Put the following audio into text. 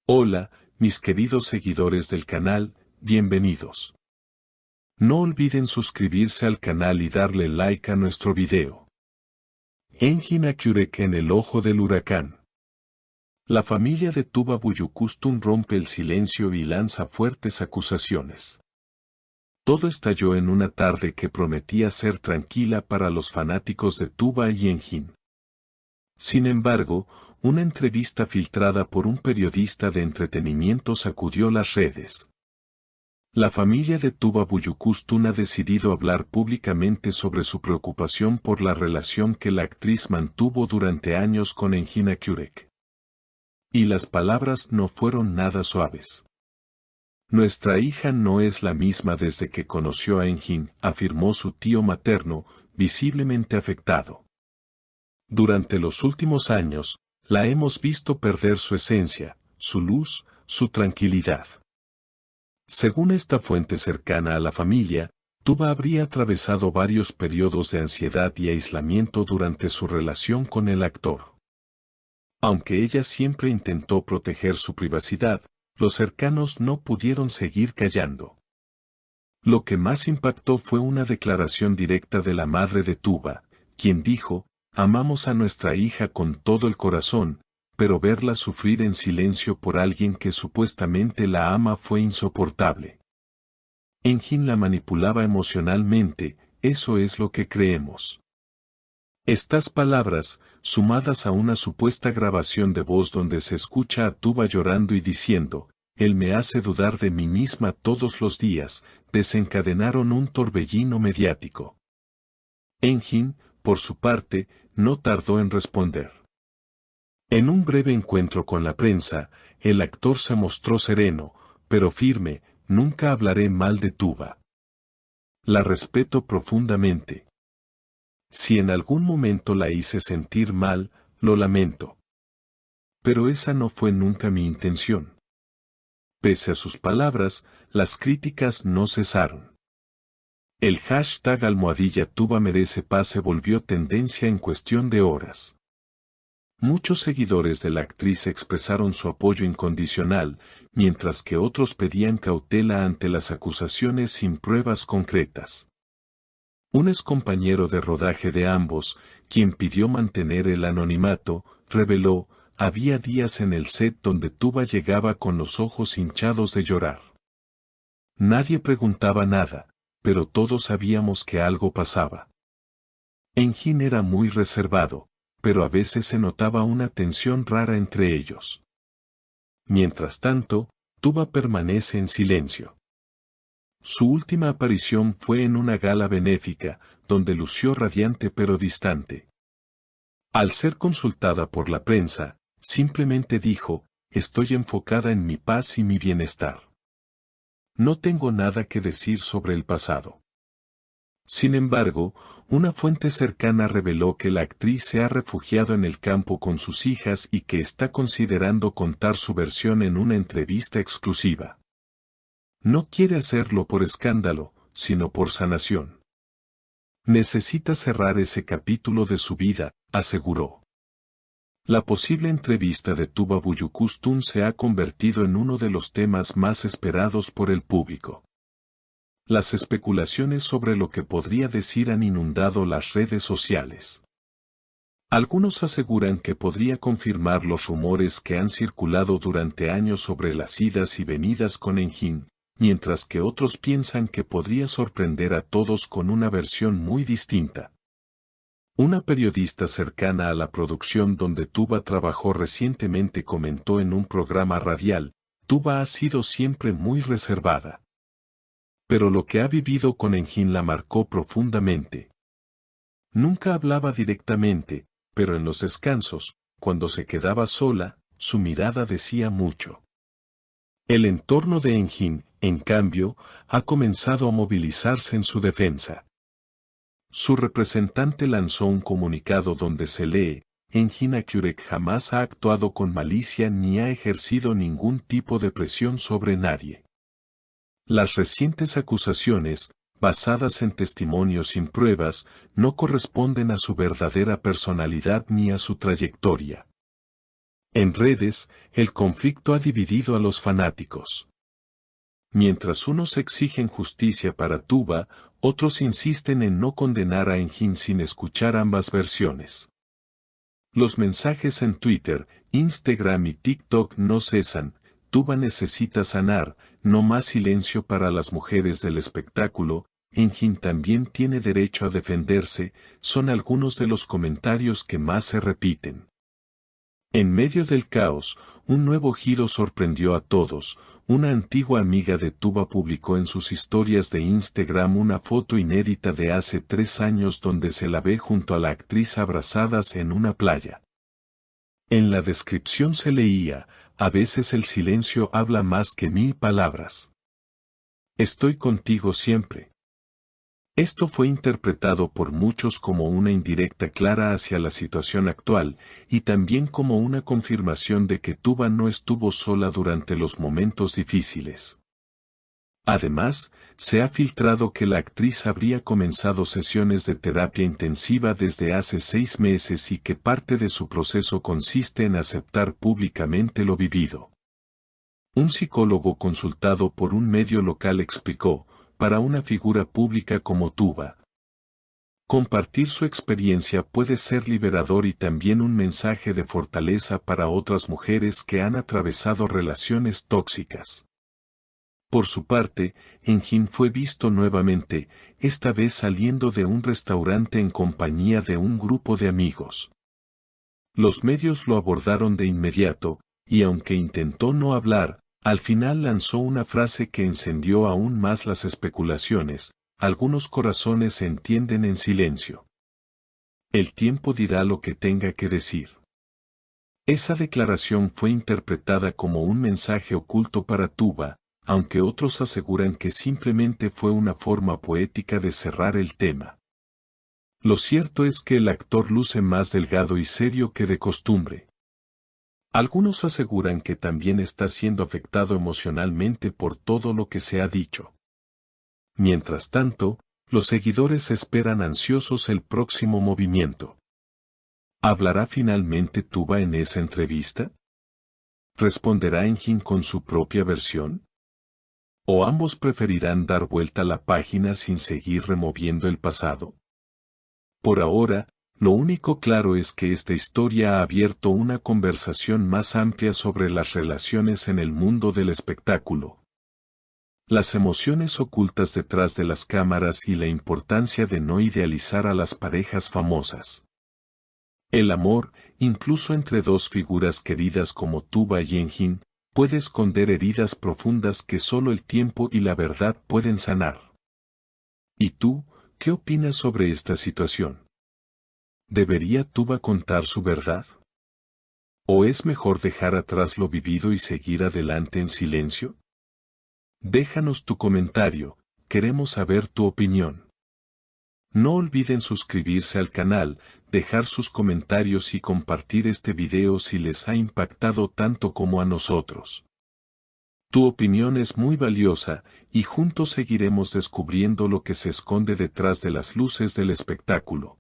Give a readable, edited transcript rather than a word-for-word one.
Hola, mis queridos seguidores del canal, bienvenidos. No olviden suscribirse al canal y darle like a nuestro video. Engin Akyurek en el ojo del huracán. La familia de Tuba Büyüküstün rompe el silencio y lanza fuertes acusaciones. Todo estalló en una tarde que prometía ser tranquila para los fanáticos de Tuba y Engin. Sin embargo, una entrevista filtrada por un periodista de entretenimiento sacudió las redes. La familia de Tuba Büyüküstün ha decidido hablar públicamente sobre su preocupación por la relación que la actriz mantuvo durante años con Engin Akyurek. Y las palabras no fueron nada suaves. Nuestra hija no es la misma desde que conoció a Engin, afirmó su tío materno, visiblemente afectado. Durante los últimos años, la hemos visto perder su esencia, su luz, su tranquilidad. Según esta fuente cercana a la familia, Tuba habría atravesado varios periodos de ansiedad y aislamiento durante su relación con el actor. Aunque ella siempre intentó proteger su privacidad, los cercanos no pudieron seguir callando. Lo que más impactó fue una declaración directa de la madre de Tuba, quien dijo: "Amamos a nuestra hija con todo el corazón, pero verla sufrir en silencio por alguien que supuestamente la ama fue insoportable. Engin la manipulaba emocionalmente, eso es lo que creemos". Estas palabras, sumadas a una supuesta grabación de voz donde se escucha a Tuba llorando y diciendo: "Él me hace dudar de mí misma todos los días", desencadenaron un torbellino mediático. Engin, por su parte, no tardó en responder. En un breve encuentro con la prensa, el actor se mostró sereno, pero firme: "Nunca hablaré mal de Tuba. La respeto profundamente. Si en algún momento la hice sentir mal, lo lamento. Pero esa no fue nunca mi intención". Pese a sus palabras, las críticas no cesaron. El hashtag #Tuba merece paz se volvió tendencia en cuestión de horas. Muchos seguidores de la actriz expresaron su apoyo incondicional, mientras que otros pedían cautela ante las acusaciones sin pruebas concretas. Un excompañero de rodaje de ambos, quien pidió mantener el anonimato, reveló: "Había días en el set donde Tuba llegaba con los ojos hinchados de llorar. Nadie preguntaba nada, pero todos sabíamos que algo pasaba". Engin era muy reservado, pero a veces se notaba una tensión rara entre ellos. Mientras tanto, Tuba permanece en silencio. Su última aparición fue en una gala benéfica, donde lució radiante pero distante. Al ser consultada por la prensa, simplemente dijo: "Estoy enfocada en mi paz y mi bienestar. No tengo nada que decir sobre el pasado". Sin embargo, una fuente cercana reveló que la actriz se ha refugiado en el campo con sus hijas y que está considerando contar su versión en una entrevista exclusiva. No quiere hacerlo por escándalo, sino por sanación. Necesita cerrar ese capítulo de su vida, aseguró. La posible entrevista de Tuba Büyüküstün se ha convertido en uno de los temas más esperados por el público. Las especulaciones sobre lo que podría decir han inundado las redes sociales. Algunos aseguran que podría confirmar los rumores que han circulado durante años sobre las idas y venidas con Engin, mientras que otros piensan que podría sorprender a todos con una versión muy distinta. Una periodista cercana a la producción donde Tuba trabajó recientemente comentó en un programa radial: "Tuba ha sido siempre muy reservada. Pero lo que ha vivido con Engin la marcó profundamente. Nunca hablaba directamente, pero en los descansos, cuando se quedaba sola, su mirada decía mucho". El entorno de Engin, en cambio, ha comenzado a movilizarse en su defensa. Su representante lanzó un comunicado donde se lee: "Engin Akyurek jamás ha actuado con malicia ni ha ejercido ningún tipo de presión sobre nadie. Las recientes acusaciones, basadas en testimonios sin pruebas, no corresponden a su verdadera personalidad ni a su trayectoria. En redes, el conflicto ha dividido a los fanáticos. Mientras unos exigen justicia para Tuba, otros insisten en no condenar a Engin sin escuchar ambas versiones. Los mensajes en Twitter, Instagram y TikTok no cesan. Tuba necesita sanar, no más silencio para las mujeres del espectáculo. Engin también tiene derecho a defenderse, son algunos de los comentarios que más se repiten. En medio del caos, un nuevo giro sorprendió a todos. Una antigua amiga de Tuba publicó en sus historias de Instagram una foto inédita de hace 3 años donde se la ve junto a la actriz abrazadas en una playa. En la descripción se leía: a veces el silencio habla más que 1000 palabras. Estoy contigo siempre. Esto fue interpretado por muchos como una indirecta clara hacia la situación actual, y también como una confirmación de que Tuba no estuvo sola durante los momentos difíciles. Además, se ha filtrado que la actriz habría comenzado sesiones de terapia intensiva desde hace 6 meses y que parte de su proceso consiste en aceptar públicamente lo vivido. Un psicólogo consultado por un medio local explicó: para una figura pública como Tuba, compartir su experiencia puede ser liberador y también un mensaje de fortaleza para otras mujeres que han atravesado relaciones tóxicas. Por su parte, Engin fue visto nuevamente, esta vez saliendo de un restaurante en compañía de un grupo de amigos. Los medios lo abordaron de inmediato, y aunque intentó no hablar, al final lanzó una frase que encendió aún más las especulaciones: algunos corazones se entienden en silencio. El tiempo dirá lo que tenga que decir. Esa declaración fue interpretada como un mensaje oculto para Tuba, aunque otros aseguran que simplemente fue una forma poética de cerrar el tema. Lo cierto es que el actor luce más delgado y serio que de costumbre. Algunos aseguran que también está siendo afectado emocionalmente por todo lo que se ha dicho. Mientras tanto, los seguidores esperan ansiosos el próximo movimiento. ¿Hablará finalmente Tuba en esa entrevista? ¿Responderá Engin con su propia versión? ¿O ambos preferirán dar vuelta a la página sin seguir removiendo el pasado? Por ahora, lo único claro es que esta historia ha abierto una conversación más amplia sobre las relaciones en el mundo del espectáculo. Las emociones ocultas detrás de las cámaras y la importancia de no idealizar a las parejas famosas. El amor, incluso entre dos figuras queridas como Tuba y Engin, puede esconder heridas profundas que solo el tiempo y la verdad pueden sanar. ¿Y tú, qué opinas sobre esta situación? ¿Debería Tuba contar su verdad? ¿O es mejor dejar atrás lo vivido y seguir adelante en silencio? Déjanos tu comentario, queremos saber tu opinión. No olviden suscribirse al canal, dejar sus comentarios y compartir este video si les ha impactado tanto como a nosotros. Tu opinión es muy valiosa, y juntos seguiremos descubriendo lo que se esconde detrás de las luces del espectáculo.